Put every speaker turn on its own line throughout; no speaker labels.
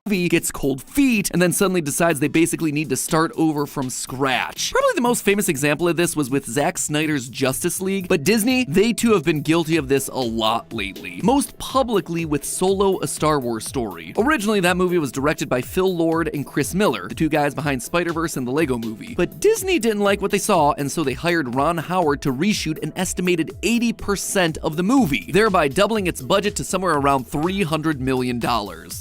gets cold feet, and then suddenly decides they basically need to start over from scratch. Probably the most famous example of this was with Zack Snyder's Justice League, but Disney, they too have been guilty of this a lot lately. Most publicly with Solo: A Star Wars Story. Originally, that movie was directed by Phil Lord and Chris Miller, the two guys behind Spider-Verse and the Lego Movie. But Disney didn't like what they saw, and so they hired Ron Howard to reshoot an estimated 80% of the movie, thereby doubling its budget to somewhere around $300 million.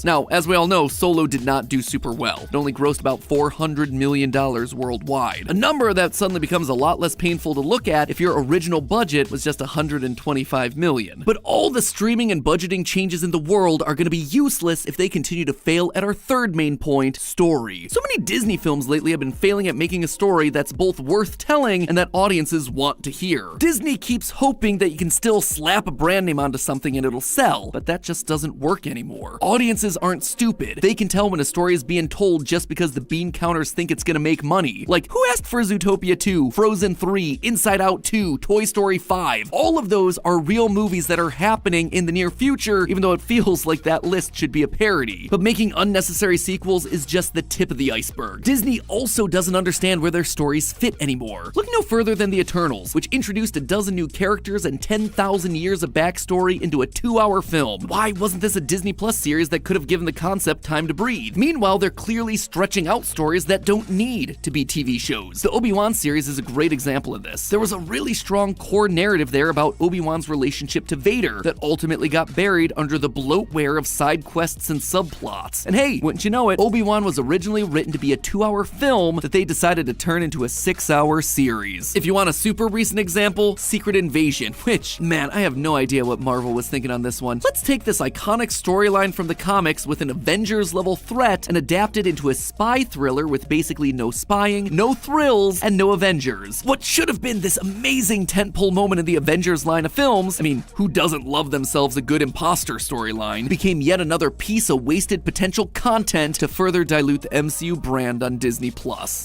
Now, as we all know, Solo did not do super well. It only grossed about $400 million worldwide. A number that suddenly becomes a lot less painful to look at if your original budget was just $125 million. But all the streaming and budgeting changes in the world are going to be useless if they continue to fail at our third main point, story. So many Disney films lately have been failing at making a story that's both worth telling and that audiences want to hear. Disney keeps hoping that you can still slap a brand name onto something and it'll sell, but that just doesn't work anymore. Audiences aren't stupid. They can tell when a story is being told just because the bean counters think it's gonna make money. Like, who asked for Zootopia 2, Frozen 3, Inside Out 2, Toy Story 5? All of those are real movies that are happening in the near future, even though it feels like that list should be a parody. But making unnecessary sequels is just the tip of the iceberg. Disney also doesn't understand where their stories fit anymore. Look no further than The Eternals, which introduced a dozen new characters and 10,000 years of backstory into a 2-hour film. Why wasn't this a Disney Plus series that could have given the concept time to breathe? Meanwhile, they're clearly stretching out stories that don't need to be TV shows. The Obi-Wan series is a great example of this. There was a really strong core narrative there about Obi-Wan's relationship to Vader that ultimately got buried under the bloatware of side quests and subplots. And hey, wouldn't you know it, Obi-Wan was originally written to be a 2-hour film that they decided to turn into a 6-hour series. If you want a super recent example, Secret Invasion, which, man, I have no idea what Marvel was thinking on this one. Let's take this iconic storyline from the comics with an Avengers-level threat and adapt it into a spy thriller with basically no spying, no thrills, and no Avengers. What should have been this amazing tentpole moment in the Avengers line of films, I mean, who doesn't love themselves a good imposter storyline, became yet another piece of wasted potential content to further dilute the MCU brand on Disney+.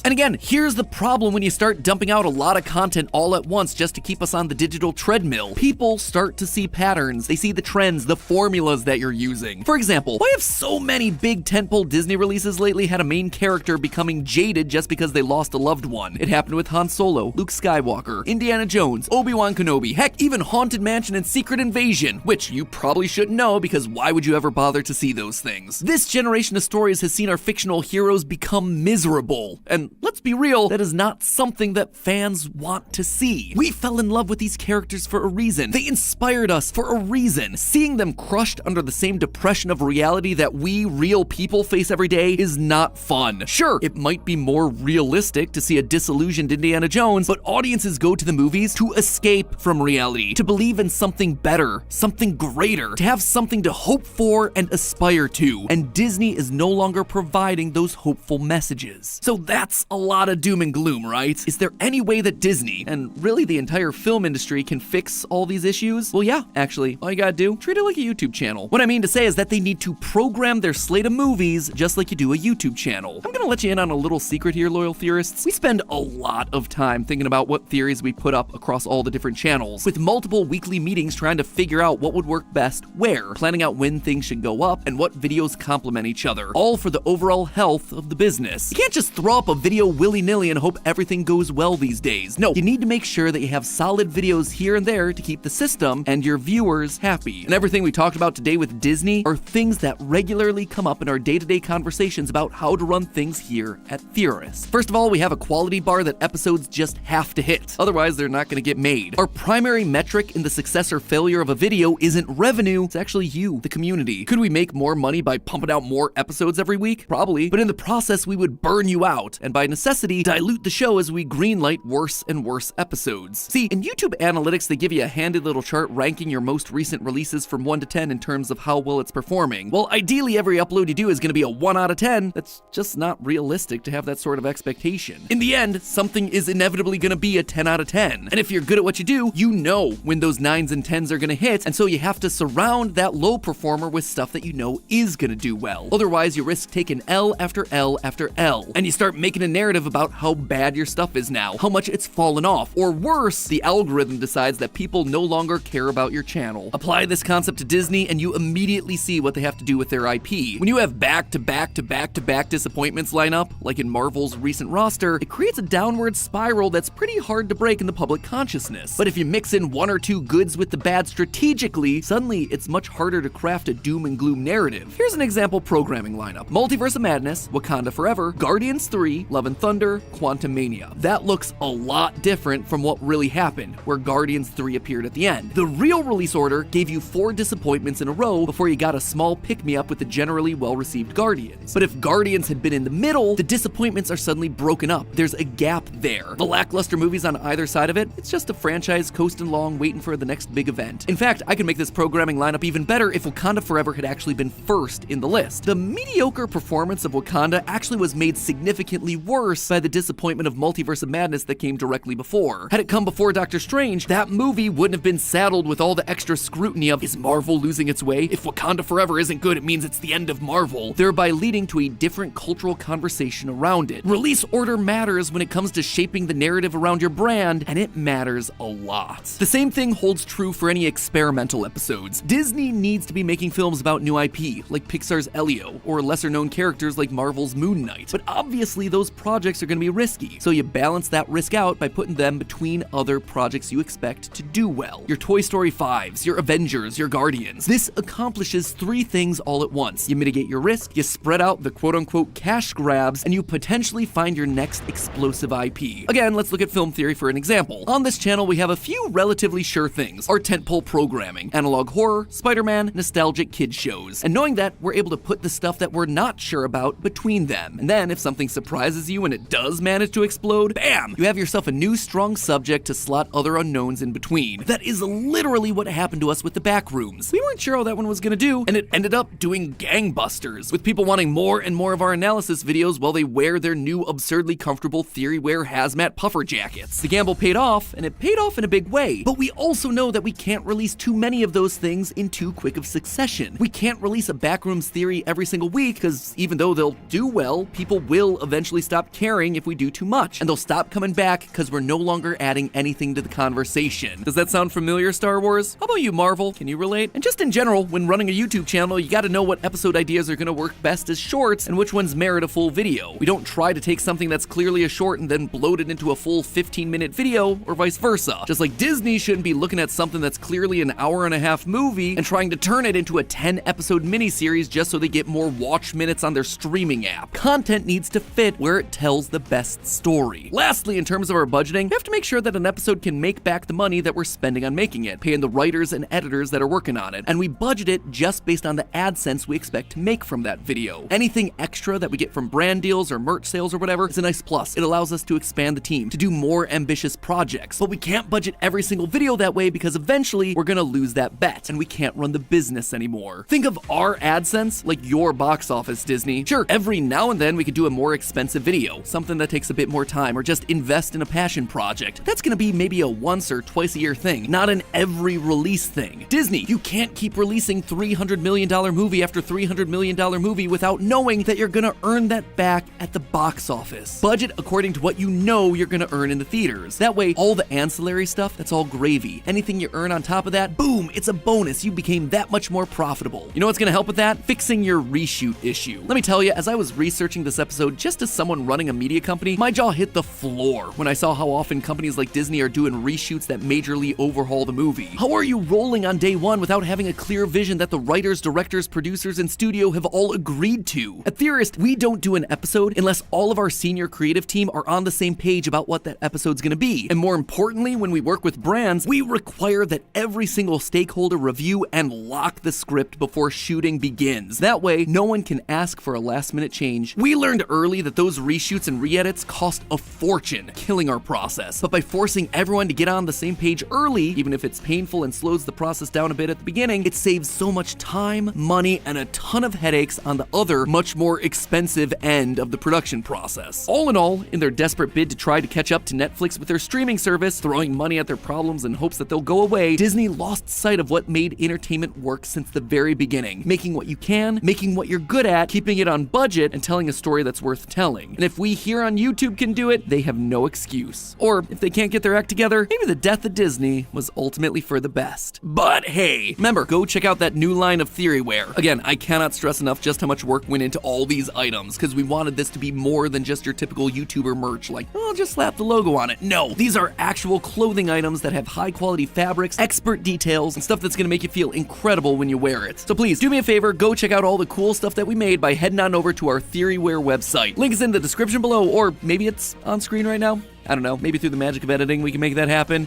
And again, here's the problem when you start dumping out a lot of content all at once just to keep us on the digital treadmill. People start to see patterns, they see the trends, the formulas that you're using. For example, why have so many big tentpole Disney releases lately had a main character becoming jaded just because they lost a loved one? It happened with Han Solo, Luke Skywalker, Indiana Jones, Obi-Wan Kenobi, heck, even Haunted Mansion and Secret Invasion, which you probably shouldn't know because why would you ever bother to see those things? This generation of stories has seen our fictional heroes become miserable. And let's be real, that is not something that fans want to see. We fell in love with these characters for a reason. They inspired us for a reason. Seeing them crushed under the same depression of reality that we real people face every day is not fun. Sure, it might be more realistic to see a disillusioned Indiana Jones, but audiences go to the movies to escape from reality, to believe in something better, something greater, to have something to hope for and aspire to. And Disney is no longer providing those hopeful messages. So that's a lot of doom and gloom, right? Is there any way that Disney, and really the entire film industry, can fix all these issues? Well, yeah, actually, all you gotta do, treat it like a YouTube channel. What I mean to say is that they need to program their slate of movies just like you do a YouTube channel. I'm gonna let you in on a little secret here, loyal theorists. We spend a lot of time thinking about what theories we put up across all the different channels, with multiple weekly meetings trying to figure out what would work best where, planning out when things should go up, and what videos complement each other, all for the overall health of the business. You can't just throw up a video willy-nilly and hope everything goes well these days. No, you need to make sure that you have solid videos here and there to keep the system and your viewers happy. And everything we talked about today with Disney are things that regularly come up in our day-to-day conversations about how to run things here at Theorist. First of all, we have a quality bar that episodes just have to hit. Otherwise, they're not going to get made. Our primary metric in the success or failure of a video isn't revenue, it's actually you, the community. Could we make more money by pumping out more episodes every week? Probably. But in the process, we would burn you out, and by necessity, dilute the show as we greenlight worse and worse episodes. See, in YouTube analytics, they give you a handy little chart ranking your most recent releases from 1 to 10 in terms of how well it's performing. Well, ideally, every upload you do is going to be a 1 out of 10. That's just not realistic to have that sort of expectation. In the end, something is inevitably going to be a 10 out of 10. And if you're good at what you do, you know when those 9s and 10s are going to hit, and so you have to surround that low performer with stuff that you know is going to do well. Otherwise, you risk taking L after L after L, and you start making a narrative about how bad your stuff is now, how much it's fallen off, or worse, the algorithm decides that people no longer care about your channel. Apply this concept to Disney, and you immediately see what they have to do with their IP. When you have back-to-back-to-back-to-back disappointments line up, like in Marvel's recent roster, it creates a downward spiral that's pretty hard to break in the public consciousness. But if you mix in one or two goods with the bad strategically, suddenly it's much harder to craft a doom and gloom narrative. Here's an example programming lineup: Multiverse of Madness, Wakanda Forever, Guardians 3, Love and Thunder, Quantumania. That looks a lot different from what really happened, where Guardians 3 appeared at the end. The real release order gave you 4 disappointments in a row before you got a small pick-me-up with the generally well-received Guardians. But if Guardians had been in the middle, the disappointments are suddenly broken up. There's a gap there. The lackluster movies on either side of it, it's just a franchise coasting along waiting for the next big event. In fact, I could make this programming lineup even better if Wakanda Forever had actually been first in the list. The mediocre performance of Wakanda actually was made significantly worse by the disappointment of Multiverse of Madness that came directly before. Had it come before Doctor Strange, that movie wouldn't have been saddled with all the extra scrutiny of, is Marvel losing its way? If Wakanda Forever isn't good, it means it's the end of Marvel, thereby leading to a different cultural conversation around it. Release order matters when it comes to shaping the narrative around your brand, and it matters a lot. The same thing holds true for any experimental episodes. Disney needs to be making films about new IP, like Pixar's Elio, or lesser-known characters like Marvel's Moon Knight. But obviously those projects are going to be risky, so you balance that risk out by putting them between other projects you expect to do well. Your Toy Story 5s, your Avengers, your Guardians. This accomplishes 3 things all at once. You mitigate your risk, you spread out the quote-unquote cash grabs, and you potentially find your next explosive IP. Again, let's look at film theory for an example. On this channel, we have a few relatively sure things: our tentpole programming, analog horror, Spider-Man, nostalgic kid shows. And knowing that, we're able to put the stuff that we're not sure about between them. And then if something surprises you and it does manage to explode, bam! You have yourself a new strong subject to slot other unknowns in between. That is literally what happened to us with the Backrooms. We weren't sure how that one was gonna do, and it ended up doing gangbusters, with people wanting more and more of our analysis videos while they wear their new absurdly comfortable theory wear hazmat puffer jackets. The gamble paid off, and it paid off in a big way, but we also know that we can't release too many of those things in too quick of succession. We can't release a Backrooms theory every single week, because even though they'll do well, people will eventually stop caring if we do too much, and they'll stop coming back because we're no longer adding anything to the conversation. Does that sound familiar, Star Wars? How about you, Marvel? Can you relate? And just in general, when running a YouTube channel, you gotta know what episode ideas are gonna work best as shorts and which ones merit a full video. We don't try to take something that's clearly a short and then bloat it into a full 15-minute video, or vice versa. Just like Disney shouldn't be looking at something that's clearly an hour-and-a-half movie and trying to turn it into a 10-episode miniseries just so they get more watch minutes on their streaming app. Content needs to fit where it tells the best story. Lastly, in terms of our budgeting, we have to make sure that an episode can make back the money that we're spending on making it, paying the writers and editors that are working on it, and we budget it just based on the AdSense we expect to make from that video. Anything extra that we get from brand deals or merch sales or whatever is a nice plus. It allows us to expand the team, to do more ambitious projects, but we can't budget every single video that way because eventually we're gonna lose that bet, and we can't run the business anymore. Think of our AdSense like your box office, Disney. Sure, every now and then we could do a more expensive video, something that takes a bit more time, or just invest in a passion project. That's gonna be maybe a once or twice a year thing, not an every release thing. Disney, you can't keep releasing $300 million movie after $300 million movie without knowing that you're gonna earn that back at the box office. Budget according to what you know you're gonna earn in the theaters. That way, all the ancillary stuff, that's all gravy. Anything you earn on top of that, boom, it's a bonus. You became that much more profitable. You know what's gonna help with that? Fixing your reshoot issue. Let me tell you, as I was researching this episode just as someone running a media company, my jaw hit the floor when I saw how often companies like Disney are doing reshoots that majorly overhaul the movie. How are you rolling on day one without having a clear vision that the writers, directors, producers, and studio have all agreed to? At Theorist, we don't do an episode unless all of our senior creative team are on the same page about what that episode's gonna be. And more importantly, when we work with brands, we require that every single stakeholder review and lock the script before shooting begins. That way, no one can ask for a last-minute change. We learned early that those reshoots and re-edits cost a fortune, killing our process. But by forcing everyone to get on the same page early, even if it's painful and slows the process down a bit at the beginning, it saves so much time, money, and a ton of headaches on the other, much more expensive end of the production process. All in all, in their desperate bid to try to catch up to Netflix with their streaming service, throwing money at their problems in hopes that they'll go away, Disney lost sight of what made entertainment work since the very beginning. Making what you can, making what you're good at, keeping it on budget, and telling a story that's worth telling. And if we here on YouTube can do it, they have no excuse. Or if they can't get their act together, maybe the death of Disney was ultimately for the best. But hey, remember, go check out that new line of theory wear. Again, I cannot stress stress enough just how much work went into all these items, because we wanted this to be more than just your typical YouTuber merch, like, oh, just slap the logo on it. No, these are actual clothing items that have high quality fabrics, expert details, and stuff that's gonna make you feel incredible when you wear it. So please, do me a favor, go check out all the cool stuff that we made by heading on over to our Theorywear website. Link is in the description below, or maybe it's on screen right now. I don't know, maybe through the magic of editing we can make that happen.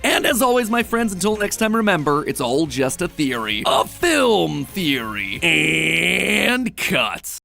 And as always, my friends, until next time, remember, it's all just a theory. A film theory. And cut.